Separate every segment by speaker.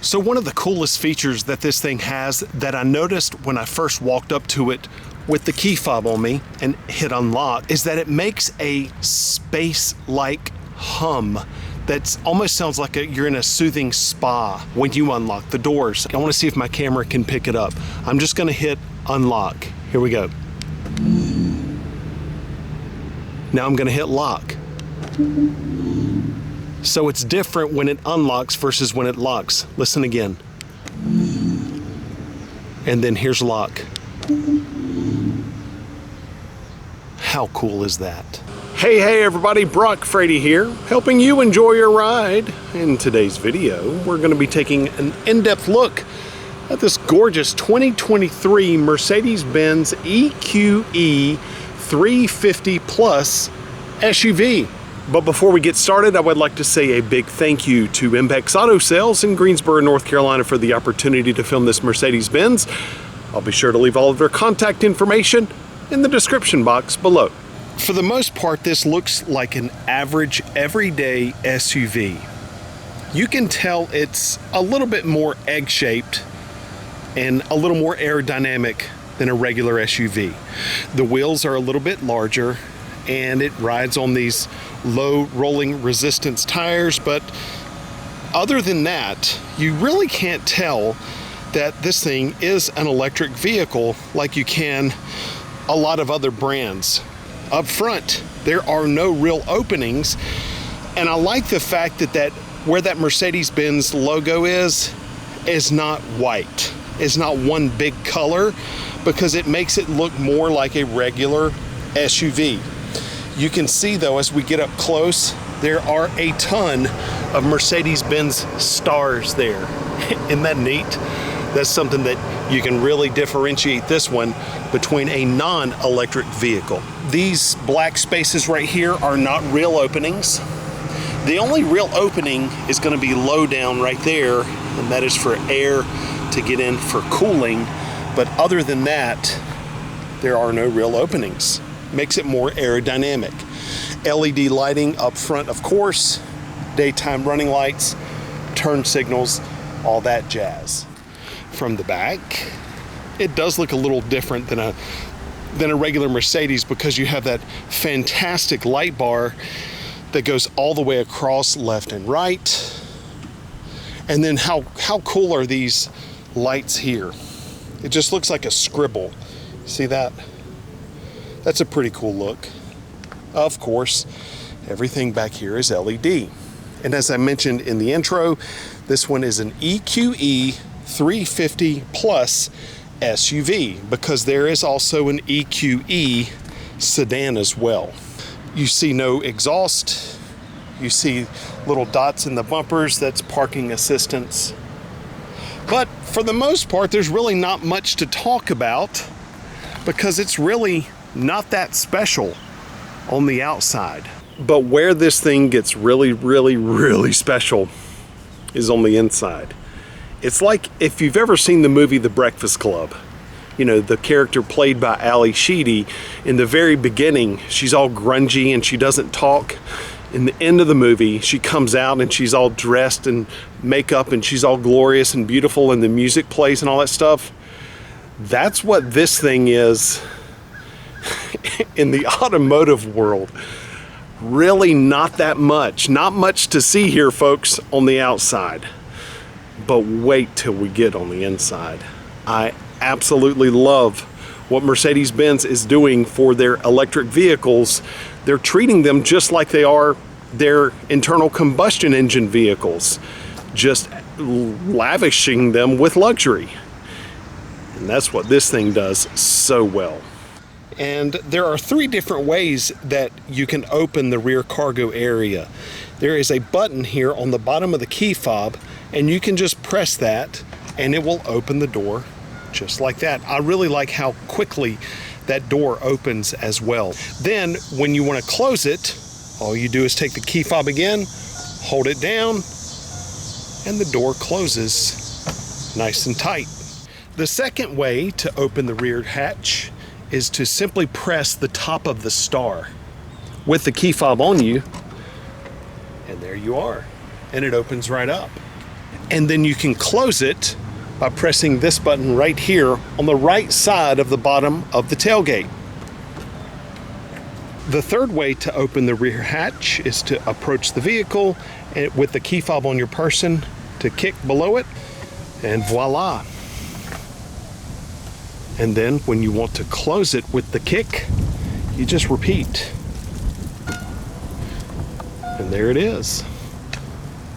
Speaker 1: So one of the coolest features that this thing has that I noticed when I first walked up to it with the key fob on me and hit unlock is that it makes a space-like hum that almost sounds like you're in a soothing spa when you unlock the doors. I want to see if my camera can pick it up. I'm just going to hit unlock. Here we go. Now I'm going to hit lock. So it's different when it unlocks versus when it locks. Listen again. And then here's lock. How cool is that? Hey everybody, Brock Frady here, helping you enjoy your ride. In today's video, we're going to be taking an in-depth look at this gorgeous 2023 Mercedes Benz EQE 350 Plus SUV. But before we get started, I would like to say a big thank you to MBUX Auto Sales in Greensboro, North Carolina for the opportunity to film this Mercedes Benz. I'll be sure to leave all of their contact information in the description box below. For the most part, this looks like an average everyday SUV. You can tell it's a little bit more egg-shaped and a little more aerodynamic than a regular SUV. The wheels are a little bit larger and it rides on these low rolling resistance tires, but other than that, you really can't tell that this thing is an electric vehicle like you can a lot of other brands. Up front, there are no real openings, and I like the fact that where that Mercedes-Benz logo is not white. It's not one big color because it makes it look more like a regular SUV. You can see though, as we get up close, there are a ton of Mercedes-Benz stars there. Isn't that neat? That's something that you can really differentiate this one between a non-electric vehicle. These black spaces right here are not real openings. The only real opening is going to be low down right there, and that is for air to get in for cooling. But other than that, there are no real openings. Makes it more aerodynamic. LED lighting up front, of course, daytime running lights, turn signals, all that jazz. From the back, it does look a little different than a regular Mercedes because you have that fantastic light bar that goes all the way across left and right. And then how cool are these lights here? It just looks like a scribble. See that? That's a pretty cool look. Of course, everything back here is LED. And as I mentioned in the intro, this one is an EQE 350 Plus SUV because there is also an EQE sedan as well. You see no exhaust. You see little dots in the bumpers, that's parking assistance. But for the most part, there's really not much to talk about because it's really not that special on the outside. But where this thing gets really special is on the inside. It's like if you've ever seen the movie The Breakfast Club. You know, the character played by Ali Sheedy, in the very beginning, she's all grungy and she doesn't talk. In the end of the movie, she comes out and she's all dressed in makeup and she's all glorious and beautiful and the music plays and all that stuff. That's what this thing is in the automotive world. Really not that much. Not much to see here, folks, on the outside. But wait till we get on the inside. I absolutely love what Mercedes-Benz is doing for their electric vehicles. They're treating them just like they are their internal combustion engine vehicles, just lavishing them with luxury. And that's what this thing does so well. And there are three different ways that you can open the rear cargo area. There is a button here on the bottom of the key fob, and you can just press that and it will open the door just like that. I really like how quickly that door opens as well. Then when you want to close it, all you do is take the key fob again, hold it down, and the door closes nice and tight. The second way to open the rear hatch is to simply press the top of the star with the key fob on you, and there you are, and it opens right up. And then you can close it by pressing this button right here on the right side of the bottom of the tailgate. The third way to open the rear hatch is to approach the vehicle and with the key fob on your person to kick below it, and voila. And then when you want to close it with the kick, you just repeat. And there it is.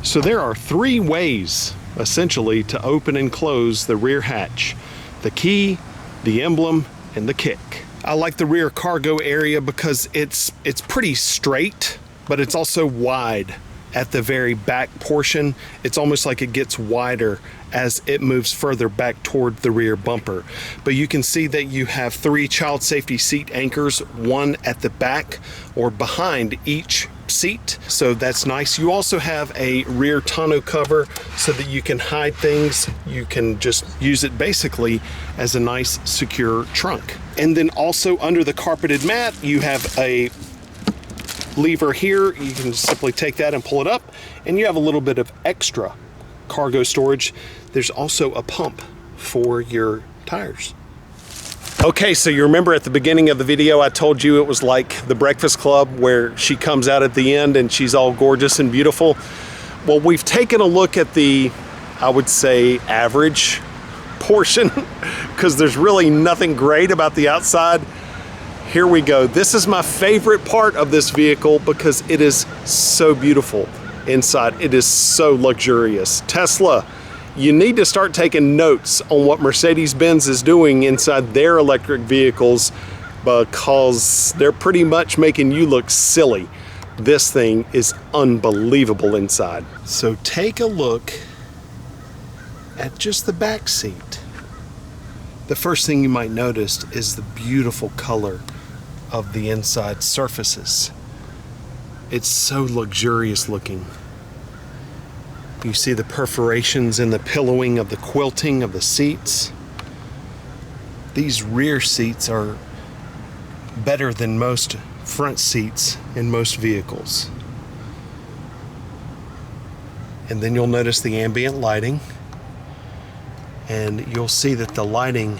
Speaker 1: So there are three ways essentially to open and close the rear hatch: the key, the emblem, and the kick. I like the rear cargo area because it's pretty straight, but it's also wide at the very back portion. It's almost like it gets wider as it moves further back toward the rear bumper. But you can see that you have 3 child safety seat anchors, one at the back or behind each seat, so that's nice. You also have a rear tonneau cover so that you can hide things. You can just use it basically as a nice secure trunk. And then also under the carpeted mat, you have a lever here. You can simply take that and pull it up, and you have a little bit of extra cargo storage. There's also a pump for your tires. Okay, so you remember at the beginning of the video I told you it was like the Breakfast Club where she comes out at the end and she's all gorgeous and beautiful. Well, we've taken a look at the, I would say, average portion because there's really nothing great about the outside. Here we go. This is my favorite part of this vehicle because it is so beautiful inside. It is so luxurious. Tesla, you need to start taking notes on what Mercedes Benz is doing inside their electric vehicles because they're pretty much making you look silly. This thing is unbelievable inside. So take a look at just the back seat. The first thing you might notice is the beautiful color of the inside surfaces. It's so luxurious looking. You see the perforations in the pillowing of the quilting of the seats. These rear seats are better than most front seats in most vehicles. And then you'll notice the ambient lighting, and you'll see that the lighting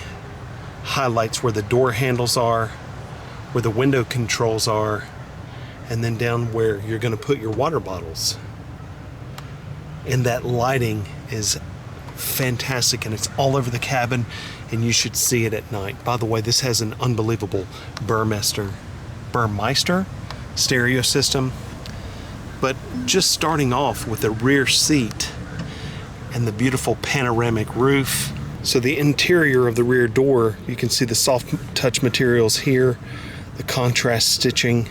Speaker 1: highlights where the door handles are, where the window controls are, and then down where you're going to put your water bottles. And that lighting is fantastic, and it's all over the cabin, and you should see it at night. By the way, this has an unbelievable Burmeister stereo system. But just starting off with the rear seat and the beautiful panoramic roof. So the interior of the rear door, you can see the soft touch materials here, the contrast stitching,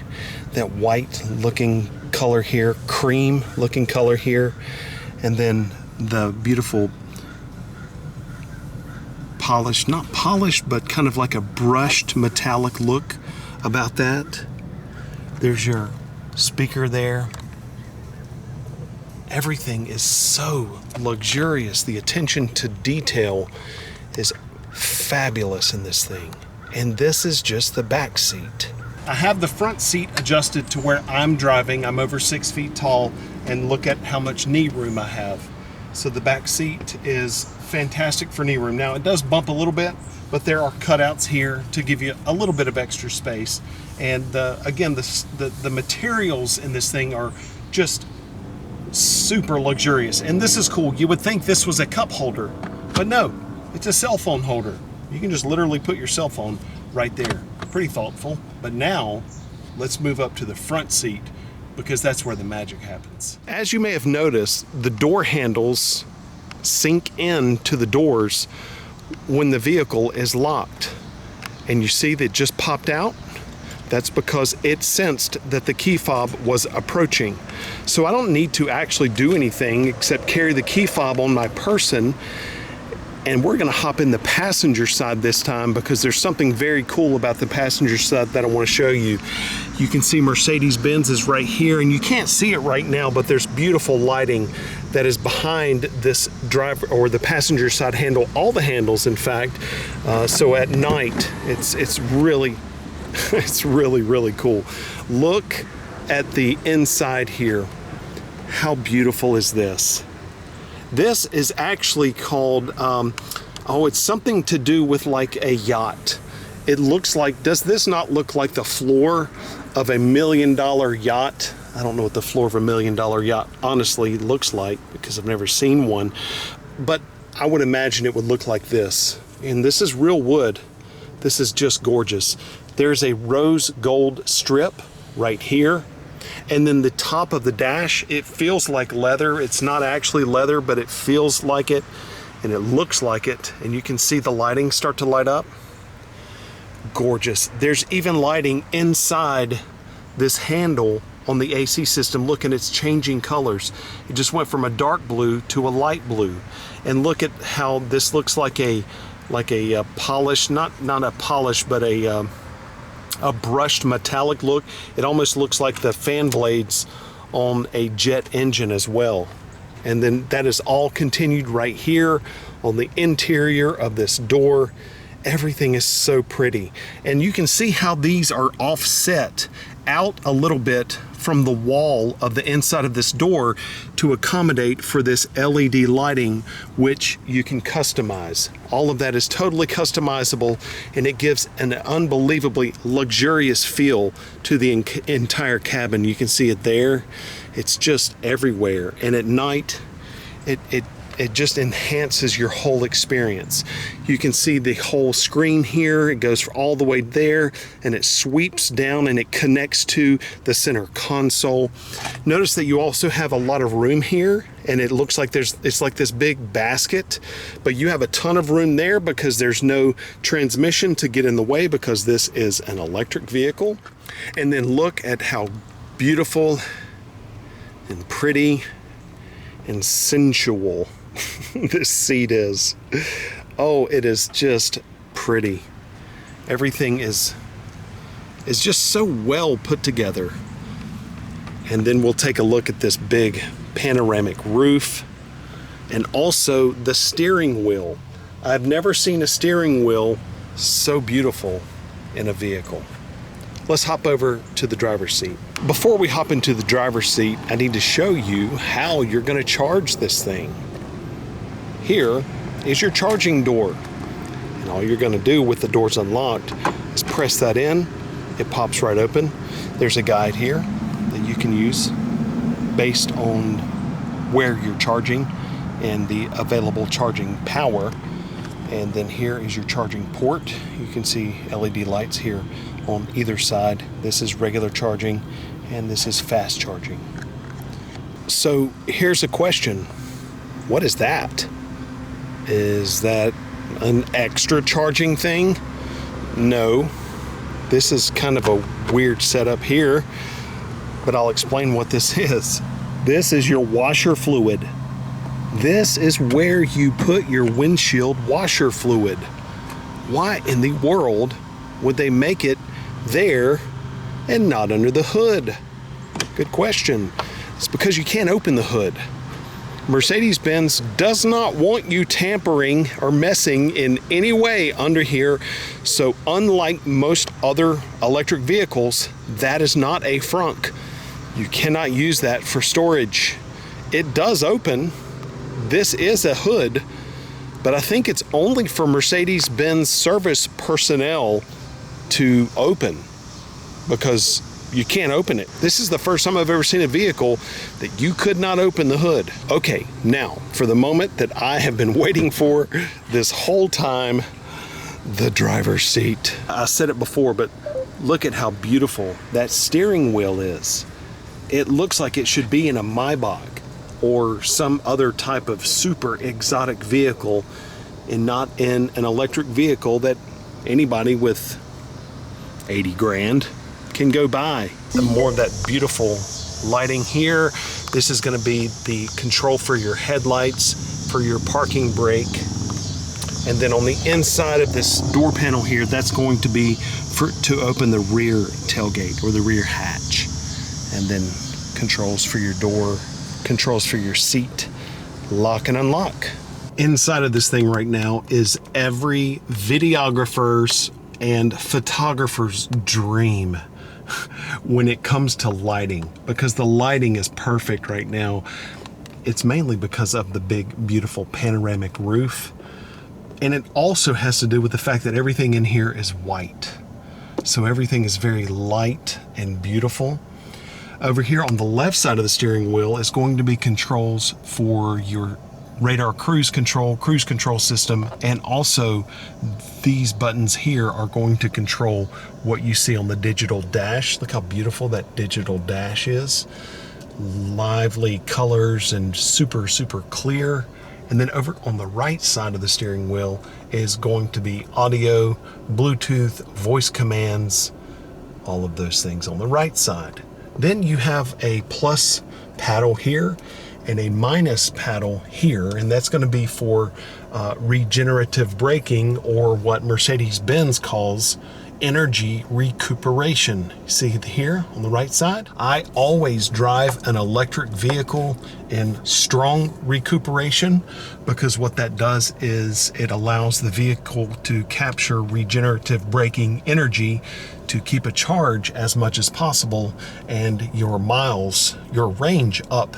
Speaker 1: that white looking color here, cream looking color here, and then the beautiful polished, not polished, but kind of like a brushed metallic look about that. There's your speaker there. Everything is so luxurious. The attention to detail is fabulous in this thing. And this is just the back seat. I have the front seat adjusted to where I'm driving. I'm over 6 feet tall, and look at how much knee room I have. So the back seat is fantastic for knee room. Now it does bump a little bit, but there are cutouts here to give you a little bit of extra space. And again, the materials in this thing are just super luxurious. And this is cool. You would think this was a cup holder, but no, it's a cell phone holder. You can just literally put your cell phone right there. Pretty thoughtful. But now let's move up to the front seat because that's where the magic happens. As you may have noticed, the door handles sink into the doors when the vehicle is locked. And you see that just popped out? That's because it sensed that the key fob was approaching. So I don't need to actually do anything except carry the key fob on my person. And we're gonna hop in the passenger side this time because there's something very cool about the passenger side that I wanna show you. You can see Mercedes Benz is right here, and you can't see it right now, but there's beautiful lighting that is behind this driver or the passenger side handle, all the handles in fact. So at night, it's really, it's really cool. Look at the inside here. How beautiful is this? This is actually called, oh, it's something to do with like a yacht. It looks like, does this not look like the floor of $1 million yacht? I don't know what the floor of $1 million yacht honestly looks like because I've never seen one, but I would imagine it would look like this. And this is real wood. This is just gorgeous. There's a rose gold strip right here. And then the top of the dash, it feels like leather. It's not actually leather, but it feels like it and it looks like it. And you can see the lighting start to light up. Gorgeous. There's even lighting inside this handle on the AC system. Look, and it's changing colors. It just went from a dark blue to a light blue. And look at how this looks like a polished, not a polish, but a brushed metallic look. It almost looks like the fan blades on a jet engine as well. And then that is all continued right here on the interior of this door. Everything is so pretty. And you can see how these are offset out a little bit from the wall of the inside of this door to accommodate for this LED lighting, which you can customize. All of that is totally customizable, and it gives an unbelievably luxurious feel to the entire cabin. You can see it there. It's just everywhere. And at night, it just enhances your whole experience. You can see the whole screen here. It goes all the way there and it sweeps down and it connects to the center console. Notice that you also have a lot of room here, and it looks like it's like this big basket, but you have a ton of room there because there's no transmission to get in the way because this is an electric vehicle. And then look at how beautiful and pretty and sensual this seat is. Oh, it is just pretty. Everything is just so well put together. And then we'll take a look at this big panoramic roof and also the steering wheel. I've never seen a steering wheel so beautiful in a vehicle. Let's hop over to the driver's seat. Before we hop into the driver's seat, I need to show you how you're going to charge this thing. Here is your charging door. And all you're going to do with the doors unlocked is press that in. It pops right open. There's a guide here that you can use based on where you're charging and the available charging power. And then here is your charging port. You can see LED lights here on either side. This is regular charging and this is fast charging. So here's a question. What is that? Is that an extra charging thing? No. This is kind of a weird setup here, but I'll explain what this is. This is your washer fluid. This is where you put your windshield washer fluid. Why in the world would they make it there and not under the hood? Good question. It's because you can't open the hood. Mercedes-Benz does not want you tampering or messing in any way under here. So unlike most other electric vehicles, that is not a frunk. You cannot use that for storage. It does open. This is a hood, but I think it's only for Mercedes-Benz service personnel to open because you can't open it. This is the first time I've ever seen a vehicle that you could not open the hood. Okay, now for the moment that I have been waiting for this whole time, the driver's seat. I said it before, but look at how beautiful that steering wheel is. It looks like it should be in a Maybach or some other type of super exotic vehicle and not in an electric vehicle that anybody with 80 grand can go buy. And more of that beautiful lighting here. This is going to be the control for your headlights, for your parking brake. And then on the inside of this door panel here, that's going to be to open the rear tailgate or the rear hatch. And then controls for your door, controls for your seat, lock and unlock. Inside of this thing right now is every videographer's and photographer's dream when it comes to lighting, because the lighting is perfect right now. it's mainly because of the big, beautiful panoramic roof. And it also has to do with the fact that everything in here is white. So everything is very light and beautiful. Over here on the left side of the steering wheel is going to be controls for your radar cruise control system, and also these buttons here are going to control what you see on the digital dash. Look how beautiful that digital dash is. Lively colors and super clear. And then over on the right side of the steering wheel is going to be audio, Bluetooth, voice commands, all of those things on the right side. Then you have a plus paddle here and a minus paddle here, and that's going to be for regenerative braking, or what Mercedes Benz calls energy recuperation. See here on the right side? I always drive an electric vehicle in strong recuperation, because what that does is it allows the vehicle to capture regenerative braking energy to keep a charge as much as possible and your miles, your range up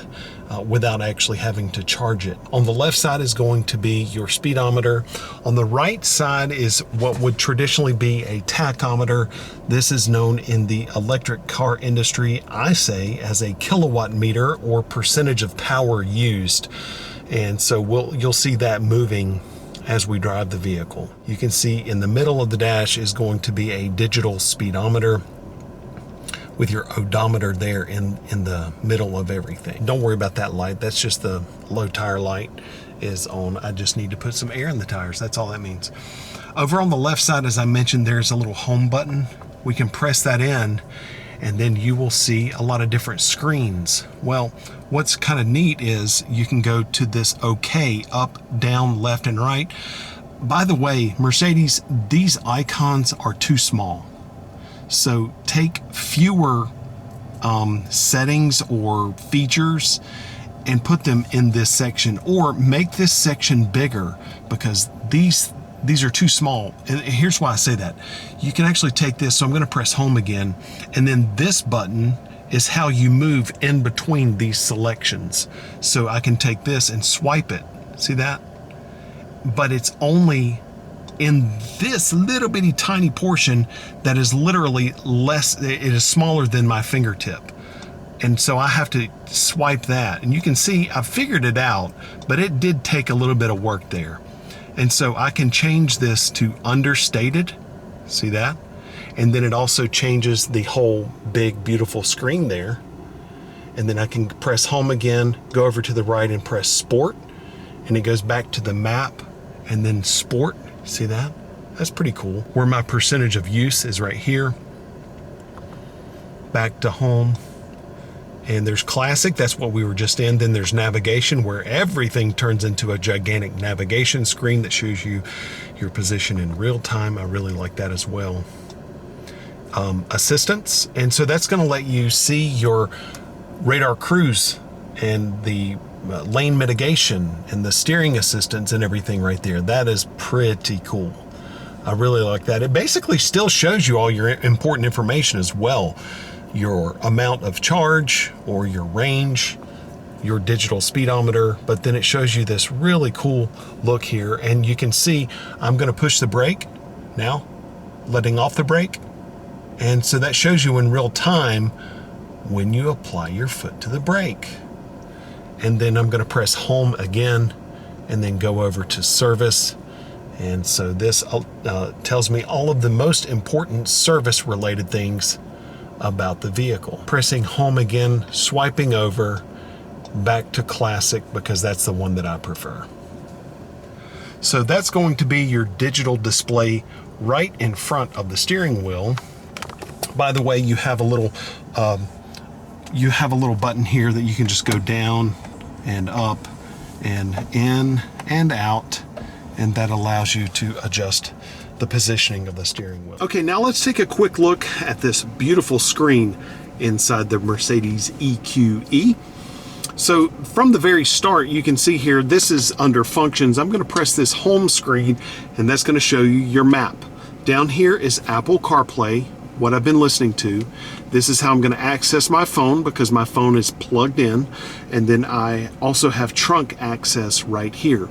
Speaker 1: without actually having to charge it. On the left side is going to be your speedometer. On the right side is what would traditionally be a tachometer. This is known in the electric car industry, I say, as a kilowatt meter, or percentage of power used. And so you'll see that moving as we drive the vehicle. You can see in the middle of the dash is going to be a digital speedometer with your odometer there in the middle of everything. Don't worry about that light. That's just the low tire light is on. I just need to put some air in the tires. That's all that means. Over on the left side, as I mentioned, there's a little home button. We can press that in, and then you will see a lot of different screens. Well, what's kind of neat is you can go to this OK, up, down, left, and right. By the way, Mercedes, these icons are too small. So take fewer settings or features and put them in this section, or make this section bigger, because these are too small. And here's why I say that. You can actually take this, so I'm going to press home again, and then this button is how you move in between these selections. So I can take this and swipe it. See that? But it's only in this little bitty tiny portion that is literally less, it is smaller than my fingertip. And so I have to swipe that. And you can see I've figured it out, but it did take a little bit of work there. And so I can change this to understated. See that? And then it also changes the whole big, beautiful screen there. And then I can press home again, go over to the right and press sport. And it goes back to the map and then sport. See that? That's pretty cool. Where my percentage of use is right here. Back to home. And there's classic, that's what we were just in. Then there's navigation, where everything turns into a gigantic navigation screen that shows you your position in real time. I really like that as well. Assistance, and so that's going to let you see your radar cruise and the lane mitigation and the steering assistance and everything right there. That is pretty cool. I really like that. It basically still shows you all your important information as well. Your amount of charge or your range, your digital speedometer, but then it shows you this really cool look here. And you can see I'm going to push the brake now, letting off the brake. And so that shows you in real time when you apply your foot to the brake. And then I'm going to press home again and then go over to service. And so this tells me all of the most important service related things about the vehicle. Pressing home again, swiping over, back to classic, because that's the one that I prefer. So that's going to be your digital display right in front of the steering wheel. By the way, you have a little button here that you can just go down and up and in and out, and that allows you to adjust the positioning of the steering wheel. Okay, now let's take a quick look at this beautiful screen inside the Mercedes EQE. So from the very start, you can see here, this is under functions. I'm going to press this home screen, and that's going to show you your map. Down here is Apple CarPlay, what I've been listening to. This is how I'm going to access my phone because my phone is plugged in. And then I also have trunk access right here.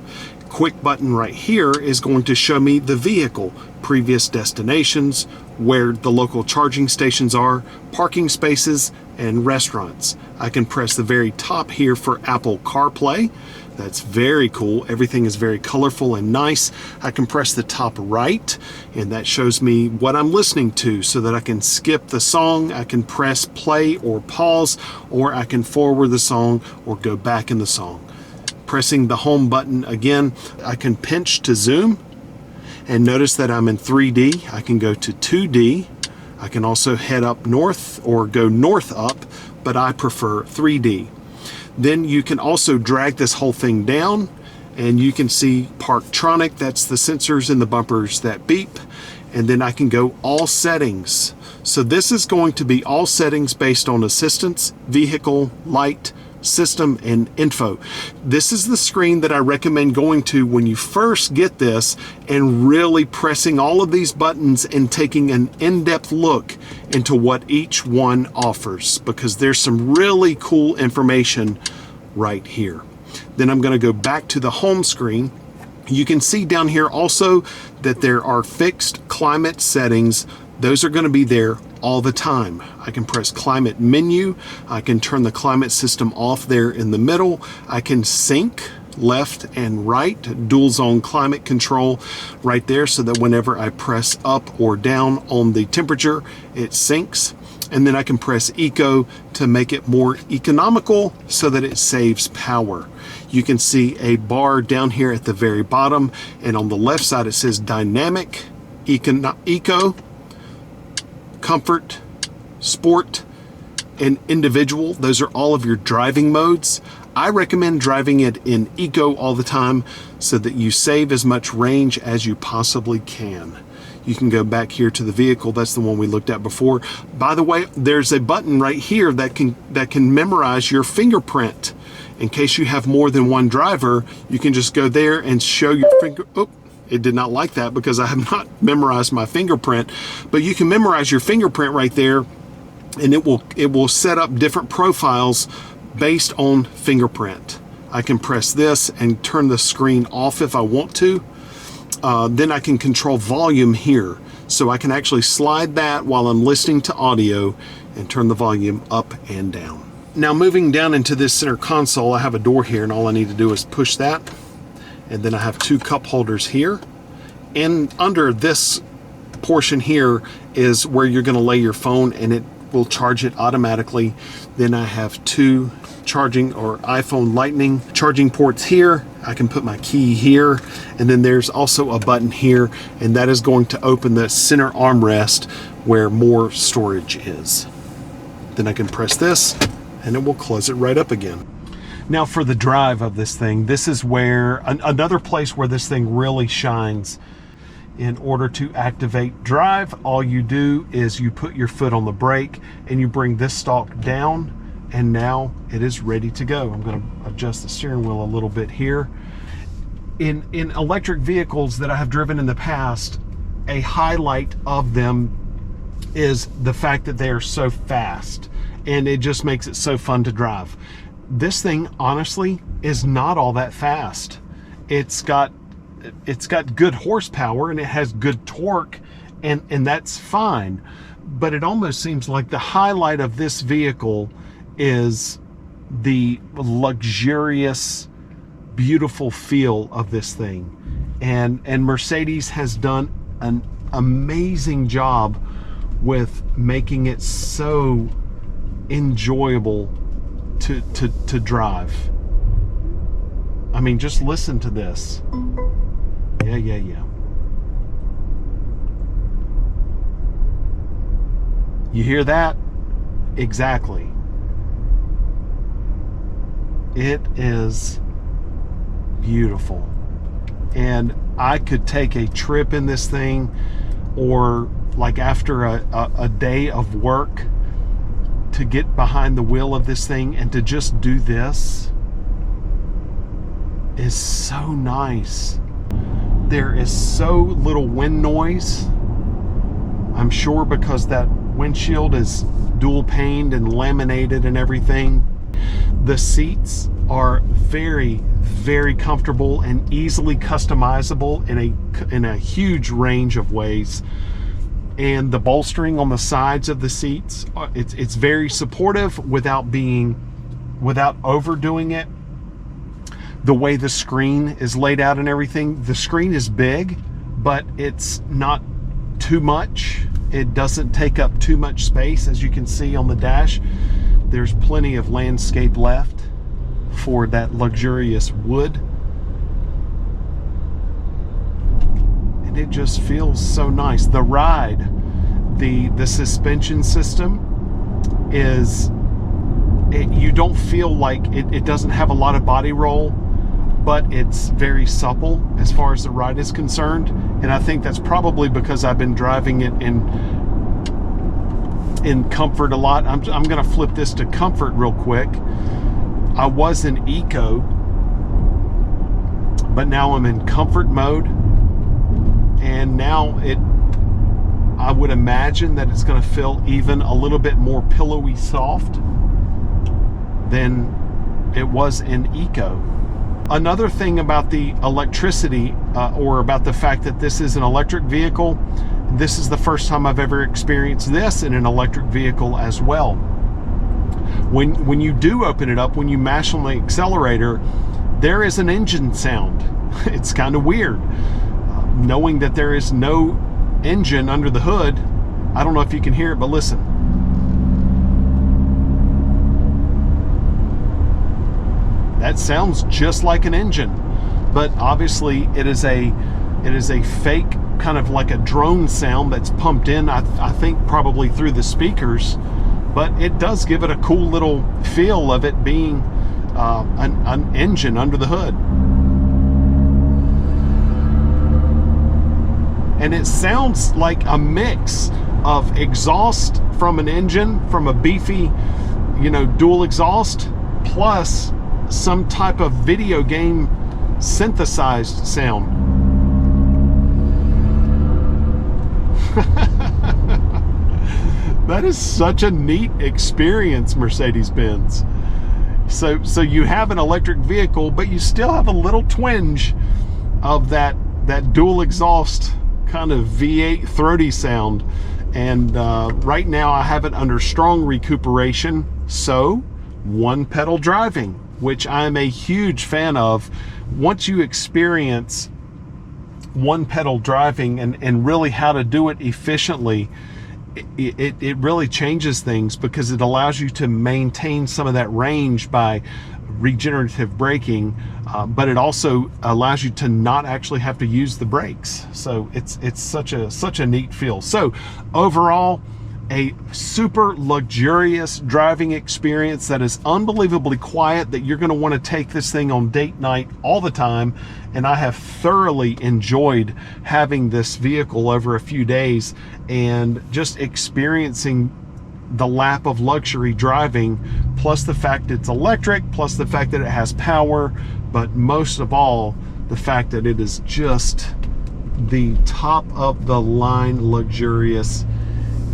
Speaker 1: Quick button right here is going to show me the vehicle, previous destinations, where the local charging stations are, parking spaces, and restaurants. I can press the very top here for Apple CarPlay. That's very cool. Everything is very colorful and nice. I can press the top right, and that shows me what I'm listening to so that I can skip the song. I can press play or pause, or I can forward the song or go back in the song. Pressing the home button again, I can pinch to zoom, and notice that I'm in 3D. I can go to 2D. I can also head up north or go north up, but I prefer 3D. Then you can also drag this whole thing down, and you can see Parktronic. That's the sensors in the bumpers that beep. And then I can go all settings. So this is going to be all settings based on assistance, vehicle, light, system, and info. This is the screen that I recommend going to when you first get this and really pressing all of these buttons and taking an in-depth look into what each one offers, because there's some really cool information right here. Then I'm going to go back to the home screen. You can see down here also that there are fixed climate settings. Those are going to be there all the time. I can press climate menu. I can turn the climate system off there in the middle. I can sync left and right, dual zone climate control right there, so that whenever I press up or down on the temperature, it syncs. And then I can press eco to make it more economical so that it saves power. You can see a bar down here at the very bottom, and on the left side it says dynamic, eco, comfort, sport, and individual. Those are all of your driving modes. I recommend driving it in eco all the time so that you save as much range as you possibly can. You can go back here to the vehicle. That's the one we looked at before. By the way, there's a button right here that can memorize your fingerprint. In case you have more than one driver, you can just go there and show your finger. Oh, it did not like that because I have not memorized my fingerprint. But you can memorize your fingerprint right there, and it will set up different profiles based on fingerprint. I can press this and turn the screen off if I want to. Then I can control volume here. So I can actually slide that while I'm listening to audio and turn the volume up and down. Now moving down into this center console, I have a door here, and all I need to do is push that. And then I have two cup holders here. And under this portion here is where you're going to lay your phone, and it will charge it automatically. Then I have two charging or iPhone Lightning charging ports here. I can put my key here, and then there's also a button here, and that is going to open the center armrest where more storage is. Then I can press this, and it will close it right up again. Now for the drive of this thing, this is where another place where this thing really shines. In order to activate drive, all you do is you put your foot on the brake and you bring this stalk down, and now it is ready to go. I'm going to adjust the steering wheel a little bit here. In electric vehicles that I have driven in the past, a highlight of them is the fact that they are so fast, and it just makes it so fun to drive. This thing honestly is not all that fast. It's got good horsepower and it has good torque, and that's fine. But it almost seems like the highlight of this vehicle is the luxurious, beautiful feel of this thing. And Mercedes has done an amazing job with making it so enjoyable to drive. I mean, just listen to this. Yeah. You hear that? Exactly. It is beautiful. And I could take a trip in this thing, or like after a day of work, to get behind the wheel of this thing and to just do this is so nice. There is so little wind noise. I'm sure because that windshield is dual paned and laminated and everything. The seats are very, very comfortable and easily customizable in a huge range of ways. And the bolstering on the sides of the seats, it's very supportive without overdoing it. The way the screen is laid out and everything, the screen is big, but it's not too much. It doesn't take up too much space. As you can see on the dash, there's plenty of landscape left for that luxurious wood. And it just feels so nice. The ride, the suspension system is, you don't feel like it doesn't have a lot of body roll, but it's very supple as far as the ride is concerned. And I think that's probably because I've been driving it in comfort a lot. I'm gonna flip this to comfort real quick. I was in eco, but now I'm in comfort mode, and now I would imagine that it's gonna feel even a little bit more pillowy soft than it was in eco. Another thing about the electricity, or about the fact that this is an electric vehicle, this is the first time I've ever experienced this in an electric vehicle as well. When you do open it up, when you mash on the accelerator, there is an engine sound. It's kind of weird. Knowing that there is no engine under the hood, I don't know if you can hear it, but listen. That sounds just like an engine, but obviously it is a fake, kind of like a drone sound that's pumped in, I think probably through the speakers, but it does give it a cool little feel of it being an engine under the hood. And it sounds like a mix of exhaust from an engine, from a beefy, dual exhaust, plus some type of video game synthesized sound. That is such a neat experience, Mercedes-Benz. So you have an electric vehicle, but you still have a little twinge of that dual exhaust kind of V8 throaty sound. And right now I have it under strong recuperation, so one pedal driving, which I'm a huge fan of. Once you experience one pedal driving and really how to do it efficiently, it really changes things, because it allows you to maintain some of that range by regenerative braking, but it also allows you to not actually have to use the brakes. So it's such a neat feel. So overall, a super luxurious driving experience that is unbelievably quiet, that you're going to want to take this thing on date night all the time. And I have thoroughly enjoyed having this vehicle over a few days and just experiencing the lap of luxury driving, plus the fact it's electric, plus the fact that it has power, but most of all, the fact that it is just the top of the line luxurious.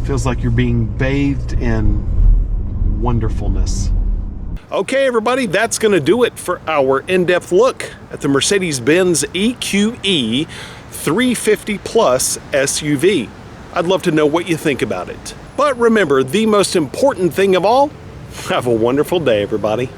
Speaker 1: Feels like you're being bathed in wonderfulness. Okay, everybody, that's going to do it for our in-depth look at the Mercedes Benz EQE 350 Plus SUV. I'd love to know what you think about it. But remember, the most important thing of all, have a wonderful day, everybody.